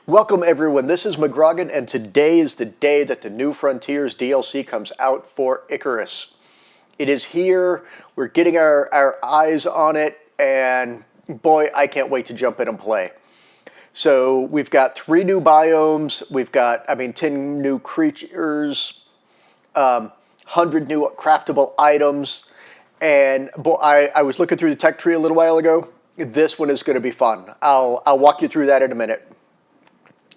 Welcome everyone, this is McGrogan, and today is the day that the New Frontiers DLC comes out for Icarus. It is here, we're getting our eyes on it, and boy, I can't wait to jump in and play. So we've got 3 new biomes, we've got, 10 new creatures, 100 new craftable items, and boy, I was looking through the tech tree a little while ago. This one is going to be fun. I'll walk you through that in a minute.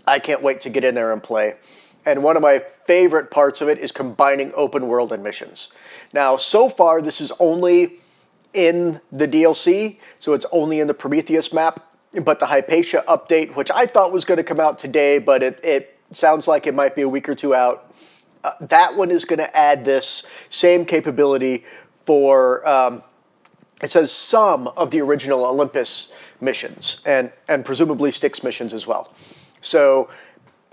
I can't wait to get in there and play. And one of my favorite parts of it is combining open world and missions. Now, so far, this is only in the DLC, so it's only in the Prometheus map. But the Hypatia update, which I thought was going to come out today, but it sounds like it might be a week or two out, that one is going to add this same capability for, it says some of the original Olympus missions, and presumably Styx missions as well. So,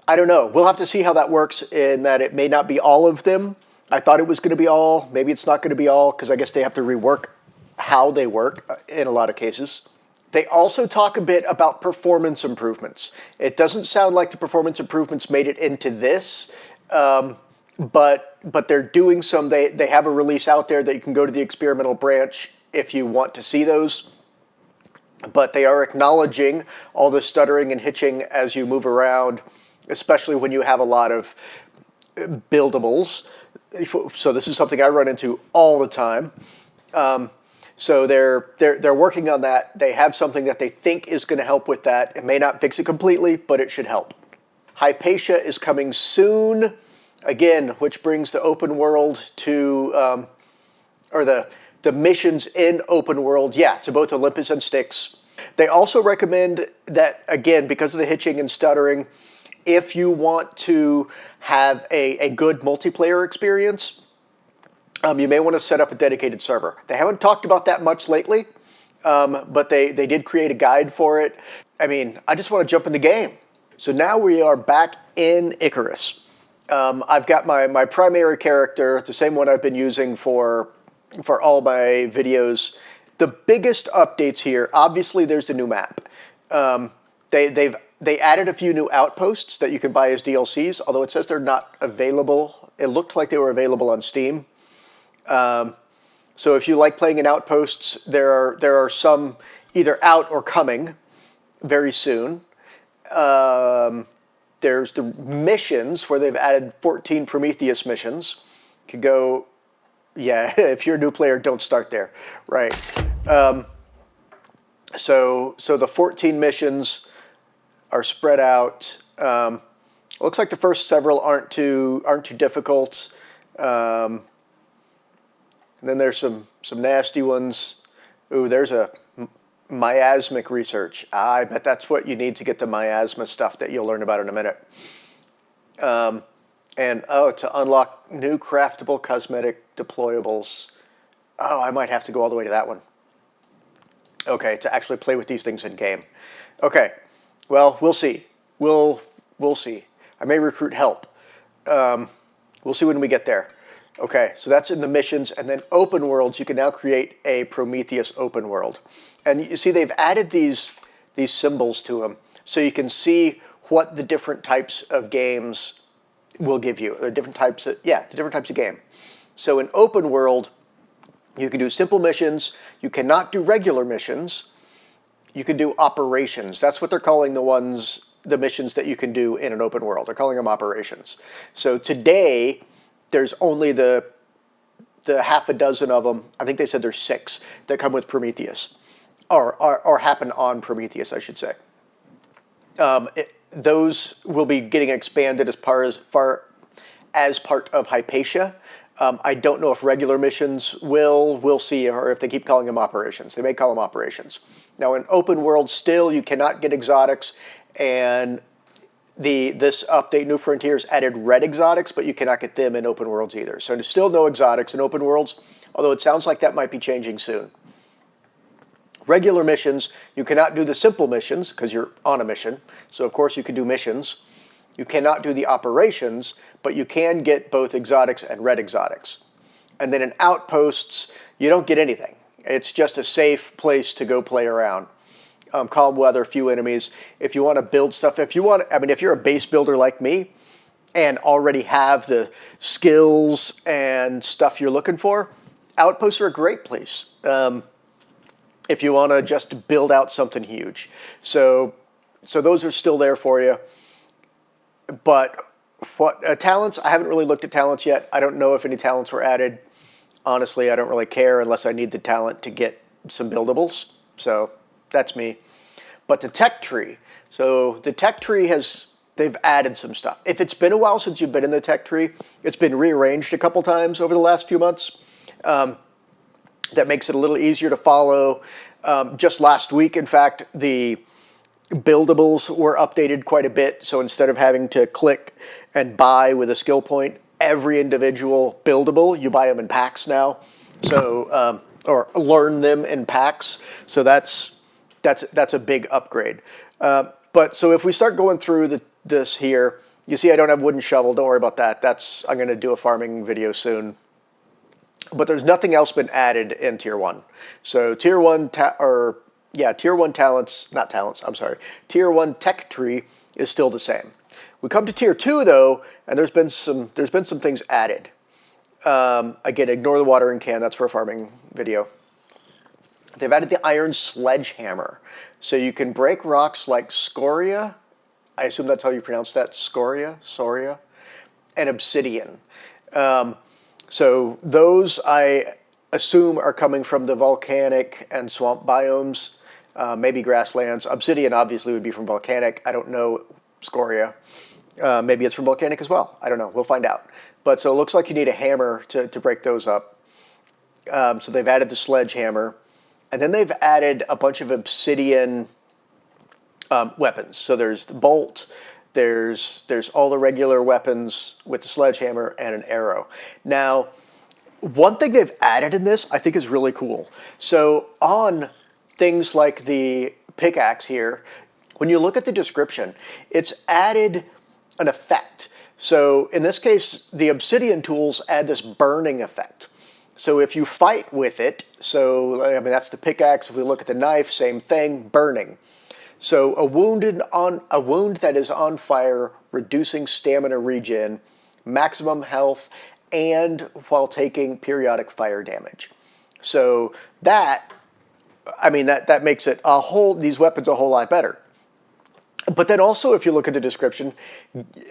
I don't know. We'll have to see how that works in that it may not be all of them. I thought it was going to be all. Maybe it's not going to be all because I guess they have to rework how they work in a lot of cases. They also talk a bit about performance improvements. It doesn't sound like the performance improvements made it into this, but they're doing some. They have a release out there that you can go to the experimental branch if you want to see those. But they are acknowledging all the stuttering and hitching as you move around, especially when you have a lot of buildables. So this is something I run into all the time. So they're working on that. They have something that they think is going to help with that. It may not fix it completely, but it should help. Hypatia is coming soon, again, which brings the open world to, or the missions in open world, to both Olympus and Styx. They also recommend that, again, because of the hitching and stuttering, if you want to have a good multiplayer experience, you may want to set up a dedicated server. They haven't talked about that much lately, but they did create a guide for it. I just want to jump in the game. So now we are back in Icarus. I've got my primary character, the same one I've been using for all my videos. The biggest updates here, obviously there's the new map. They added a few new outposts that you can buy as DLCs, although it says they're not available. It looked like they were available on Steam. So if you like playing in outposts, there are some either out or coming very soon. There's the missions where they've added 14 Prometheus missions. You could go, if you're a new player, don't start there, right? So the 14 missions are spread out. Looks like the first several aren't too difficult. And then there's some nasty ones. Ooh, there's a miasmic research. I bet that's what you need to get the miasma stuff that you'll learn about in a minute. And to unlock new craftable cosmetic deployables. Oh, I might have to go all the way to that one. Okay, to actually play with these things in game. Okay, well, we'll see. We'll see. I may recruit help. We'll see when we get there. Okay, so that's in the missions, and then open worlds. You can now create a Prometheus open world, and you see they've added these symbols to them, so you can see what the different types of games will give you. The different types of game. So in open world, you can do simple missions. You cannot do regular missions. You can do operations. That's what they're calling the missions that you can do in an open world. They're calling them operations. So today, there's only the half a dozen of them. I think they said there's 6 that come with Prometheus, or happen on Prometheus, I should say. Those will be getting expanded as far as part of Hypatia. I don't know if regular missions we'll see, or if they keep calling them operations. They may call them operations. Now in open world, still you cannot get exotics, and this update, New Frontiers, added red exotics, but you cannot get them in open worlds either. So there's still no exotics in open worlds, although it sounds like that might be changing soon. Regular missions, you cannot do the simple missions because you're on a mission. So of course you can do missions. You cannot do the operations, but you can get both exotics and red exotics. And then in outposts, you don't get anything. It's just a safe place to go play around. calm weather, few enemies. If you want to build stuff, if you're a base builder like me and already have the skills and stuff you're looking for, outposts are a great place. If you want to just build out something huge. So those are still there for you. But what talents, I haven't really looked at talents yet. I don't know if any talents were added. Honestly, I don't really care unless I need the talent to get some buildables. So that's me. But the tech tree. So the tech tree they've added some stuff. If it's been a while since you've been in the tech tree, it's been rearranged a couple times over the last few months. That makes it a little easier to follow. Just last week, in fact, the buildables were updated quite a bit. So instead of having to click and buy with a skill point, every individual buildable, you buy them in packs now. So, or learn them in packs. So that's a big upgrade. But so if we start going through this here, you see I don't have wooden shovel. Don't worry about that. I'm going to do a farming video soon. But there's nothing else been added in Tier 1. So Tier 1 Tier 1 talents, not talents, I'm sorry. Tier 1 tech tree is still the same. We come to Tier 2 though, and there's been some things added. Again, ignore the watering can, that's for a farming video. They've added the iron sledgehammer. So you can break rocks like scoria, I assume that's how you pronounce that, scoria, and obsidian. So those, I assume, are coming from the volcanic and swamp biomes, maybe grasslands. Obsidian obviously would be from volcanic. I don't know scoria. Maybe it's from volcanic as well. I don't know. We'll find out. But so it looks like you need a hammer to break those up. So they've added the sledgehammer. And then they've added a bunch of obsidian weapons. So there's the bolt. There's all the regular weapons with the sledgehammer and an arrow. Now, one thing they've added in this I think is really cool. So on things like the pickaxe here, when you look at the description, it's added an effect. So in this case, the Obsidian tools add this burning effect. So if you fight with it, so I mean that's the pickaxe. If we look at the knife, same thing, burning. So a wound that is on fire, reducing stamina regen, maximum health, and while taking periodic fire damage. So that makes it these weapons a whole lot better. But then also, if you look at the description,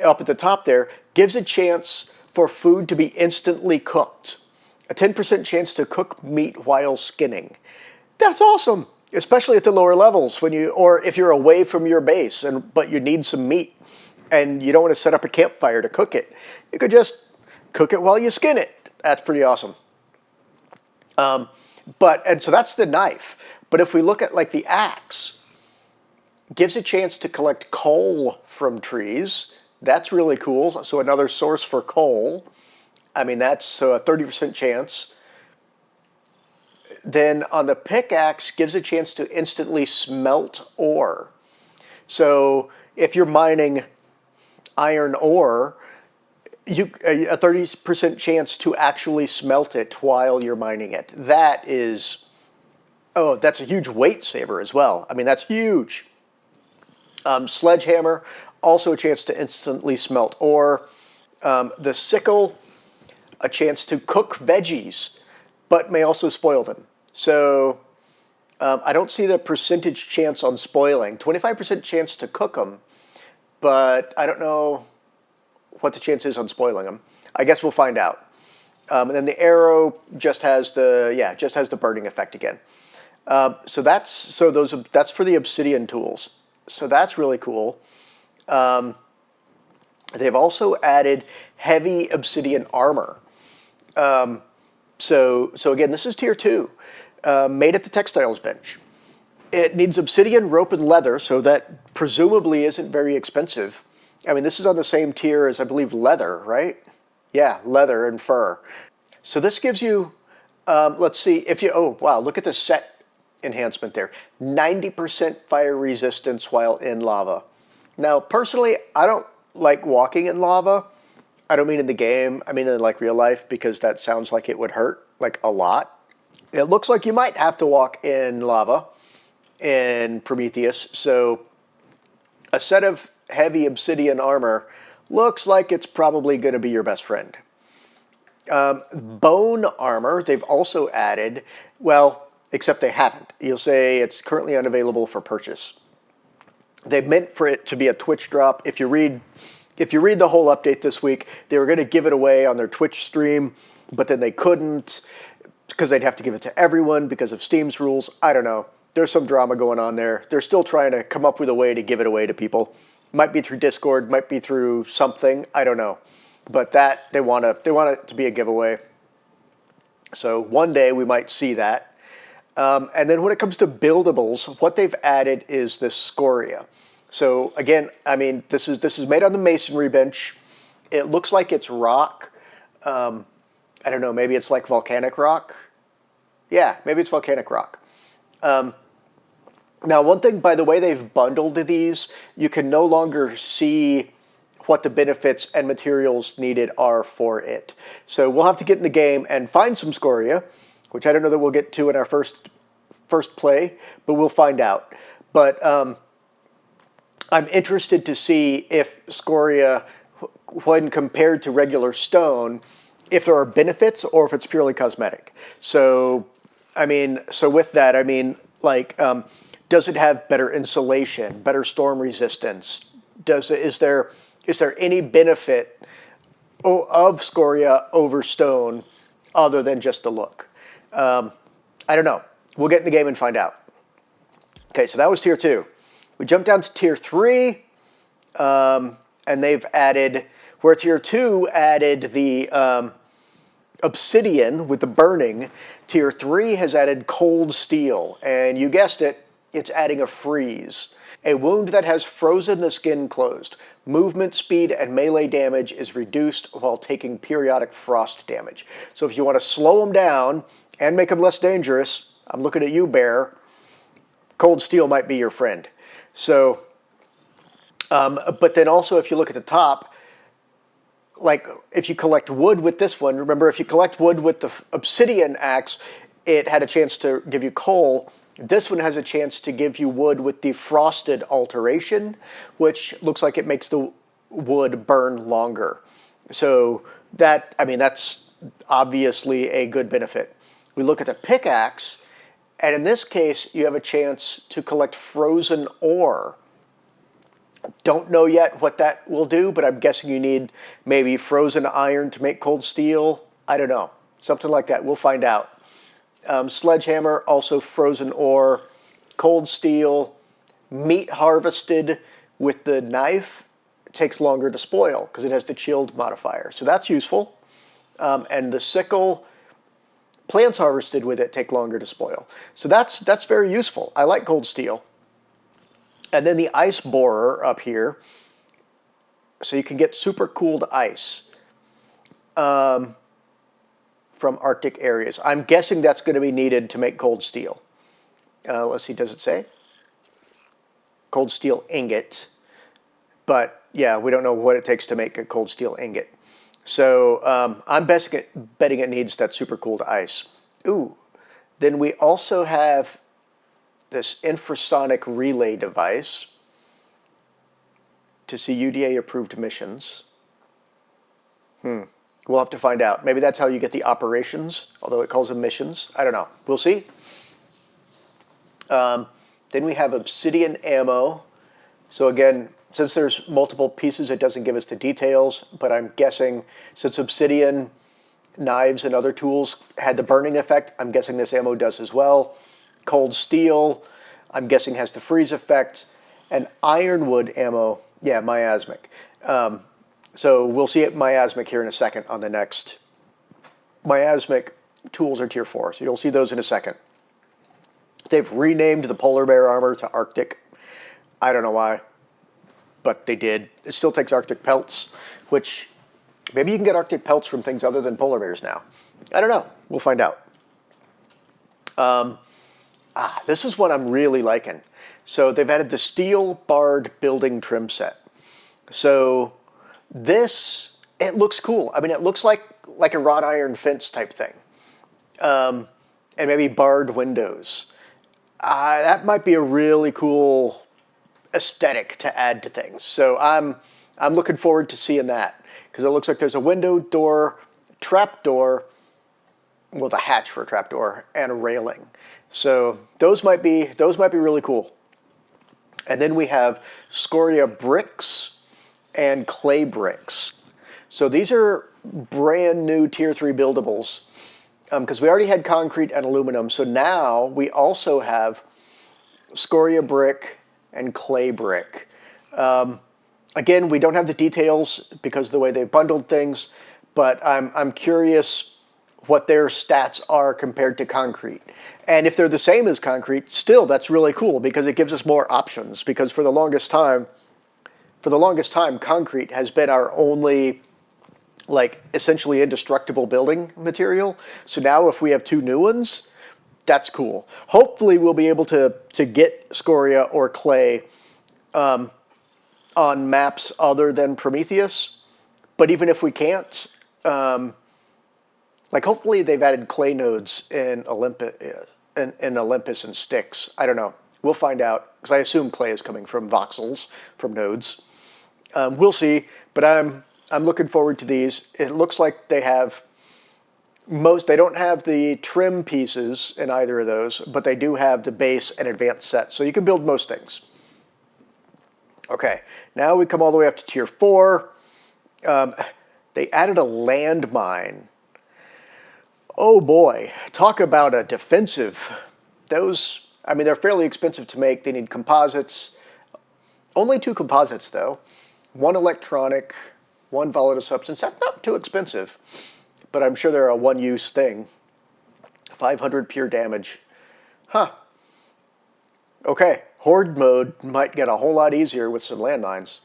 up at the top there, gives a chance for food to be instantly cooked. A 10% chance to cook meat while skinning. That's awesome, especially at the lower levels or if you're away from your base but you need some meat and you don't want to set up a campfire to cook it. You could just cook it while you skin it. That's pretty awesome. And so that's the knife. But if we look at like the axe, gives a chance to collect coal from trees. That's really cool. So another source for coal. I mean, that's a 30% chance. Then on the pickaxe, gives a chance to instantly smelt ore. So if you're mining iron ore, a 30% chance to actually smelt it while you're mining it. That's a huge weight saver as well. I mean, that's huge. Sledgehammer, also a chance to instantly smelt ore. The sickle, a chance to cook veggies, but may also spoil them. So I don't see the percentage chance on spoiling. 25% chance to cook them, but I don't know what the chance is on spoiling them. I guess we'll find out. And then the arrow just has the burning effect again. So that's for the Obsidian tools. So that's really cool. They've also added heavy Obsidian Armor. So again, this is Tier 2, made at the textiles bench. It needs obsidian, rope, and leather, so that presumably isn't very expensive. I mean, this is on the same tier as, I believe, leather, right? Yeah, leather and fur. So this gives you, let's see, look at the set enhancement there. 90% fire resistance while in lava. Now, personally, I don't like walking in lava. I don't mean in the game. I mean in like real life, because that sounds like it would hurt like a lot. It looks like you might have to walk in lava. in Prometheus. So a set of heavy obsidian armor looks like it's probably going to be your best friend. Bone armor, they've also added, well, except they haven't. You'll say it's currently unavailable for purchase. They meant for it to be a Twitch drop. If you read the whole update this week, they were going to give it away on their Twitch stream, but then they couldn't because they'd have to give it to everyone because of Steam's rules. I don't know. There's some drama going on there. They're still trying to come up with a way to give it away to people. Might be through Discord, might be through something. I don't know. But that they want it to be a giveaway. So one day we might see that. And then when it comes to buildables, what they've added is this scoria. So again, I mean, this is made on the masonry bench. It looks like it's rock. I don't know, maybe it's like volcanic rock. Yeah, maybe it's volcanic rock. Now, one thing, by the way they've bundled these, you can no longer see what the benefits and materials needed are for it. So we'll have to get in the game and find some scoria, which I don't know that we'll get to in our first play, but we'll find out. But I'm interested to see if scoria, when compared to regular stone, if there are benefits or if it's purely cosmetic. So, I mean, so with that, I mean, like, does it have better insulation, better storm resistance? Is there any benefit of scoria over stone other than just the look? I don't know. We'll get in the game and find out. Okay, so that was tier 2. We jump down to tier 3, and they've added, where tier 2 added the obsidian with the burning, tier 3 has added cold steel, and you guessed it, it's adding a freeze. A wound that has frozen the skin closed. Movement speed and melee damage is reduced while taking periodic frost damage. So if you want to slow them down and make them less dangerous, I'm looking at you, Bear, cold steel might be your friend. So, but then also if you look at the top, like if you collect wood with this one, remember if you collect wood with the obsidian axe, it had a chance to give you coal. This one has a chance to give you wood with the frosted alteration, which looks like it makes the wood burn longer. So that, I mean, that's obviously a good benefit. We look at the pickaxe, and in this case, you have a chance to collect frozen ore. Don't know yet what that will do, but I'm guessing you need maybe frozen iron to make cold steel. I don't know. Something like that. We'll find out. Sledgehammer, also frozen ore, cold steel, meat harvested with the knife takes longer to spoil because it has the chilled modifier. So that's useful. And the sickle, plants harvested with it take longer to spoil. So that's very useful. I like cold steel. And then the ice borer up here, so you can get super cooled ice. From Arctic areas. I'm guessing that's going to be needed to make cold steel. Let's see, does it say? Cold steel ingot. But yeah, we don't know what it takes to make a cold steel ingot. So I'm betting it needs that super cooled ice. Ooh. Then we also have this infrasonic relay device to see UDA approved missions. We'll have to find out. Maybe that's how you get the operations, although it calls them missions. I don't know. We'll see. Then we have obsidian ammo. So again, since there's multiple pieces, it doesn't give us the details, but I'm guessing since obsidian knives and other tools had the burning effect, I'm guessing this ammo does as well. Cold steel, I'm guessing has the freeze effect. And ironwood ammo, yeah, miasmic. So we'll see it miasmic here in a second on the next. Miasmic tools are tier 4, so you'll see those in a second. They've renamed the polar bear armor to Arctic. I don't know why, but they did. It still takes Arctic pelts, which maybe you can get Arctic pelts from things other than polar bears now. I don't know. We'll find out. This is one I'm really liking. So they've added the steel barred building trim set. So this, it looks cool. I mean, it looks like a wrought iron fence type thing. And maybe barred windows. that might be a really cool aesthetic to add to things. So I'm looking forward to seeing that, because it looks like there's a window, door, trap door, well, the hatch for a trap door, and a railing. So those might be really cool. And then we have scoria bricks and clay bricks. So these are brand new tier 3 buildables, because we already had concrete and aluminum. So now we also have scoria brick and clay brick. Again, we don't have the details because of the way they bundled things, but I'm curious what their stats are compared to concrete. And if they're the same as concrete, still that's really cool, because it gives us more options. Because for the longest time, concrete has been our only, like, essentially indestructible building material. So now if we have 2 new ones, that's cool. Hopefully we'll be able to get scoria or clay on maps other than Prometheus. But even if we can't, like, hopefully they've added clay nodes in Olympus and Styx. I don't know. We'll find out, because I assume clay is coming from voxels, from nodes. We'll see, but I'm looking forward to these. It looks like they have they don't have the trim pieces in either of those, but they do have the base and advanced set, so you can build most things. Okay, now we come all the way up to tier 4. They added a landmine. Oh boy, talk about a defensive. Those, I mean, they're fairly expensive to make. They need composites. Only 2 composites though. 1 electronic, 1 volatile substance. That's not too expensive, but I'm sure they're a one-use thing. 500 pure damage. Huh. Okay, horde mode might get a whole lot easier with some landmines.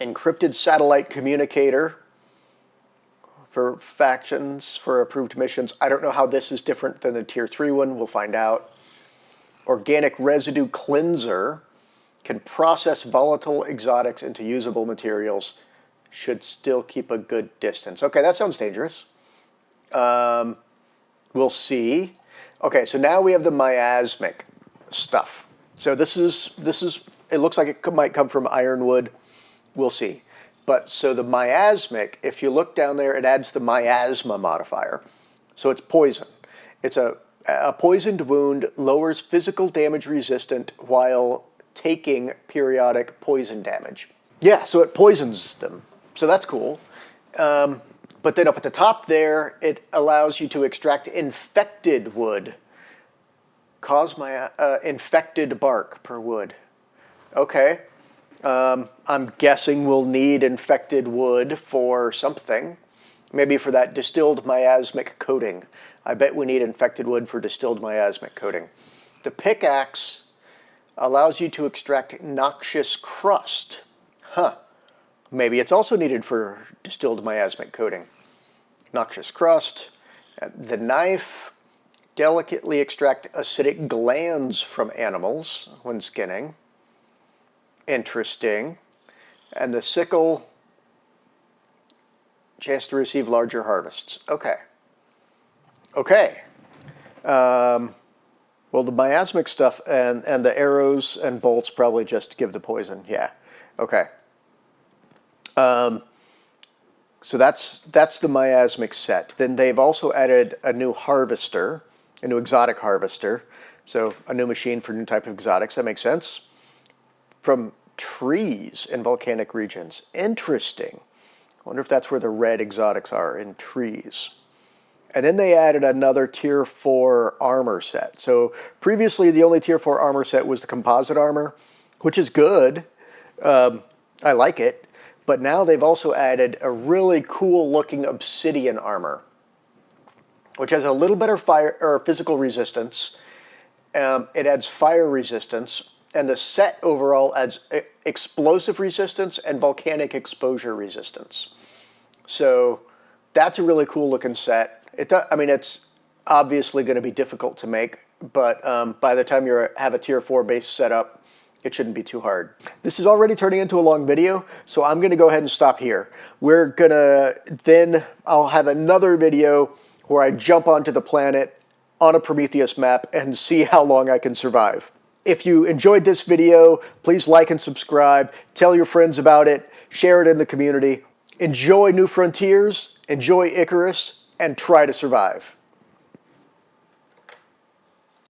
Encrypted satellite communicator for factions, for approved missions. I don't know how this is different than the tier 3 one. We'll find out. Organic residue cleanser can process volatile exotics into usable materials. Should still keep a good distance. Okay, that sounds dangerous. We'll see. Okay, so now we have the miasmic stuff. So this is it looks like it might come from ironwood. We'll see. But so the miasmic, if you look down there, it adds the miasma modifier. So it's poison. It's a poisoned wound lowers physical damage resistant while taking periodic poison damage. Yeah, so it poisons them. So that's cool. But then up at the top there, it allows you to extract infected wood. Cause infected bark per wood. Okay. I'm guessing we'll need infected wood for something. Maybe for that distilled miasmic coating. I bet we need infected wood for distilled miasmic coating. The pickaxe allows you to extract noxious crust. Huh. Maybe it's also needed for distilled miasmic coating. Noxious crust. The knife, delicately extract acidic glands from animals when skinning. Interesting. And the sickle, chance to receive larger harvests. Okay. Okay. Well, the miasmic stuff and the arrows and bolts probably just give the poison. Yeah. Okay. So that's the miasmic set. Then they've also added a new harvester, a new exotic harvester. So a new machine for new type of exotics. That makes sense. From trees in volcanic regions. Interesting. I wonder if that's where the red exotics are, in trees. And then they added another tier 4 armor set. So previously the only tier 4 armor set was the composite armor, which is good. I like it. But now they've also added a really cool looking obsidian armor, which has a little better fire or physical resistance. It adds fire resistance, and the set overall adds explosive resistance and volcanic exposure resistance. So that's a really cool looking set. I mean, it's obviously going to be difficult to make, but by the time you have a tier 4 base set up, it shouldn't be too hard. This is already turning into a long video, so I'm going to go ahead and stop here. I'll have another video where I jump onto the planet on a Prometheus map and see how long I can survive. If you enjoyed this video, please like and subscribe, tell your friends about it, share it in the community. Enjoy New Frontiers, enjoy Icarus, and try to survive.